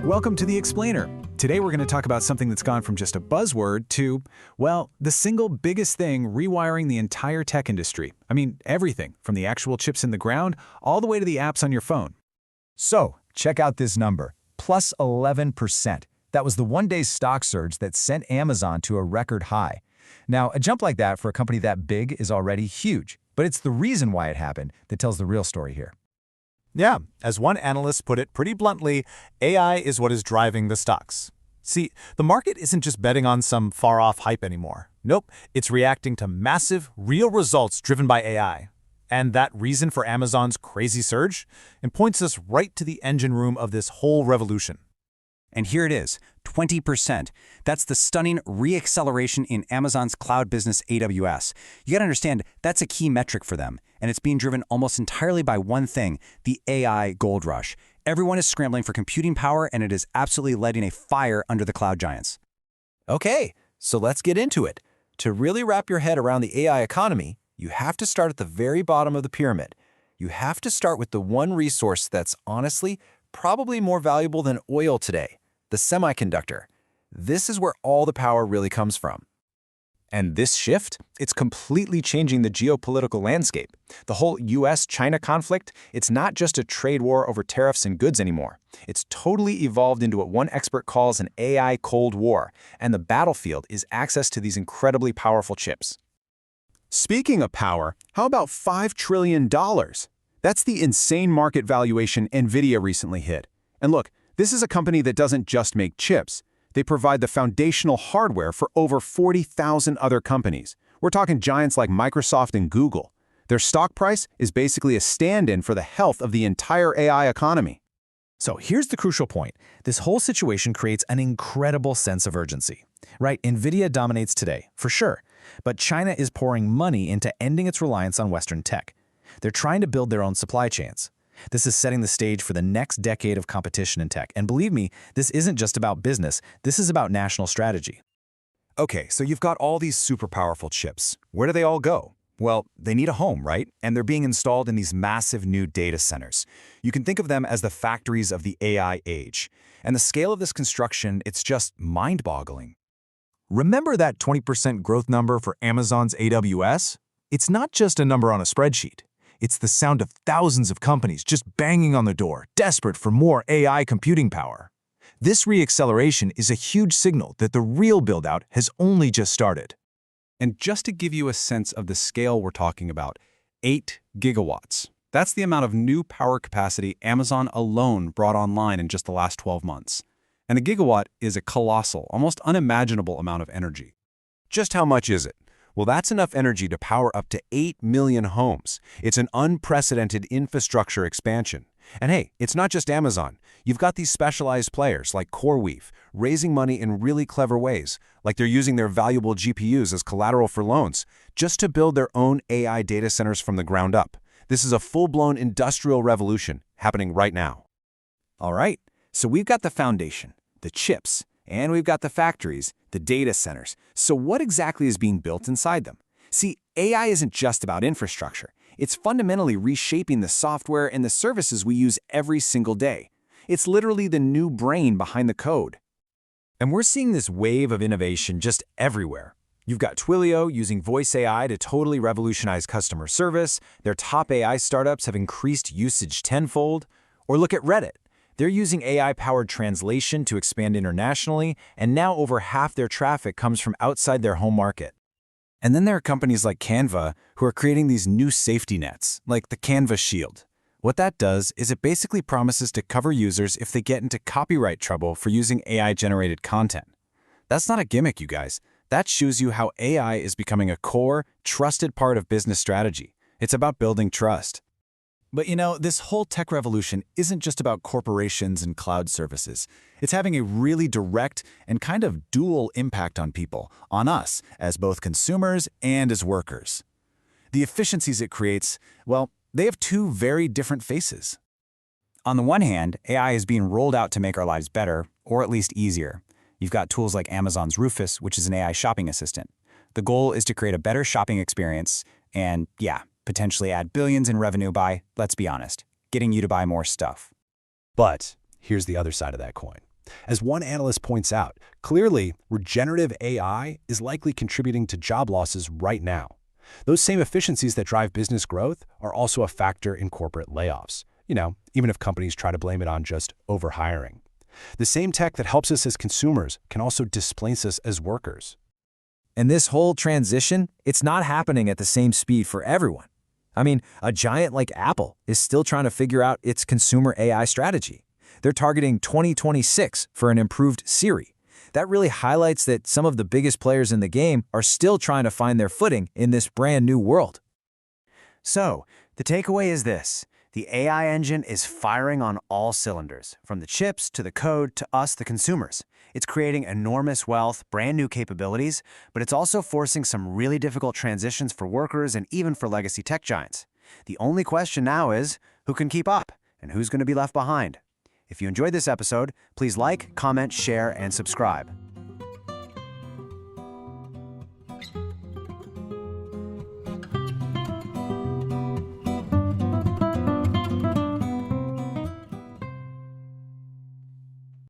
Welcome to The Explainer. Today we're going to talk about something that's gone from just a buzzword to, well, the single biggest thing rewiring the entire tech industry. I mean, everything, from the actual chips in the ground all the way to the apps on your phone. So, check out this number, plus 11%. That was the one-day stock surge that sent Amazon to a record high. Now, a jump like that for a company that big is already huge, but it's the reason why it happened that tells the real story here. Yeah, as one analyst put it pretty bluntly, AI is what is driving the stocks. See, the market isn't just betting on some far-off hype anymore. Nope, it's reacting to massive, real results driven by AI. And that reason for Amazon's crazy surge? It points us right to the engine room of this whole revolution. And here it is, 20%. That's the stunning re-acceleration in Amazon's cloud business AWS. You gotta understand, that's a key metric for them, and it's being driven almost entirely by one thing, the AI gold rush. Everyone is scrambling for computing power, and it is absolutely lighting a fire under the cloud giants. Okay, so let's get into it. To really wrap your head around the AI economy, you have to start at the very bottom of the pyramid. You have to start with the one resource that's honestly probably more valuable than oil today, the semiconductor. This is where all the power really comes from. And this shift, it's completely changing the geopolitical landscape. The whole US-China conflict, it's not just a trade war over tariffs and goods anymore. It's totally evolved into what one expert calls an AI Cold War, and the battlefield is access to these incredibly powerful chips. Speaking of power, how about $5 trillion? That's the insane market valuation NVIDIA recently hit. And look, this is a company that doesn't just make chips. They provide the foundational hardware for over 40,000 other companies. We're talking giants like Microsoft and Google. Their stock price is basically a stand-in for the health of the entire AI economy. So here's the crucial point. This whole situation creates an incredible sense of urgency. Right, NVIDIA dominates today, for sure. But China is pouring money into ending its reliance on Western tech. They're trying to build their own supply chains. This is setting the stage for the next decade of competition in tech. And believe me, this isn't just about business. This is about national strategy. Okay, so you've got all these super powerful chips. Where do they all go? Well, they need a home, right? And they're being installed in these massive new data centers. You can think of them as the factories of the AI age. And the scale of this construction, it's just mind-boggling. Remember that 20% growth number for Amazon's AWS? It's not just a number on a spreadsheet. It's the sound of thousands of companies just banging on the door, desperate for more AI computing power. This re-acceleration is a huge signal that the real build-out has only just started. And just to give you a sense of the scale we're talking about, 8 gigawatts. That's the amount of new power capacity Amazon alone brought online in just the last 12 months. And a gigawatt is a colossal, almost unimaginable amount of energy. Just how much is it? Well, that's enough energy to power up to 8 million homes. It's an unprecedented infrastructure expansion. And hey, it's not just Amazon. You've got these specialized players like CoreWeave raising money in really clever ways, like they're using their valuable GPUs as collateral for loans, just to build their own AI data centers from the ground up. This is a full-blown industrial revolution happening right now. All right, so we've got the foundation, the chips, and we've got the factories, the data centers. So what exactly is being built inside them? See, AI isn't just about infrastructure. It's fundamentally reshaping the software and the services we use every single day. It's literally the new brain behind the code. And we're seeing this wave of innovation just everywhere. You've got Twilio using voice AI to totally revolutionize customer service. Their top AI startups have increased usage tenfold. Or look at Reddit. They're using AI-powered translation to expand internationally, and now over half their traffic comes from outside their home market. And then there are companies like Canva who are creating these new safety nets, like the Canva Shield. What that does is it basically promises to cover users if they get into copyright trouble for using AI-generated content. That's not a gimmick, you guys. That shows you how AI is becoming a core, trusted part of business strategy. It's about building trust. But you know, this whole tech revolution isn't just about corporations and cloud services. It's having a really direct and kind of dual impact on people, on us, as both consumers and as workers. The efficiencies it creates, well, they have two very different faces. On the one hand, AI is being rolled out to make our lives better, or at least easier. You've got tools like Amazon's Rufus, which is an AI shopping assistant. The goal is to create a better shopping experience and, yeah, potentially add billions in revenue by, let's be honest, getting you to buy more stuff. But here's the other side of that coin. As one analyst points out, clearly, regenerative AI is likely contributing to job losses right now. Those same efficiencies that drive business growth are also a factor in corporate layoffs, even if companies try to blame it on just overhiring. The same tech that helps us as consumers can also displace us as workers. And this whole transition, it's not happening at the same speed for everyone. I mean, a giant like Apple is still trying to figure out its consumer AI strategy. They're targeting 2026 for an improved Siri. That really highlights that some of the biggest players in the game are still trying to find their footing in this brand new world. So, the takeaway is this. The AI engine is firing on all cylinders, from the chips to the code to us, the consumers. It's creating enormous wealth, brand new capabilities, but it's also forcing some really difficult transitions for workers and even for legacy tech giants. The only question now is, who can keep up and who's going to be left behind? If you enjoyed this episode, please like, comment, share, and subscribe.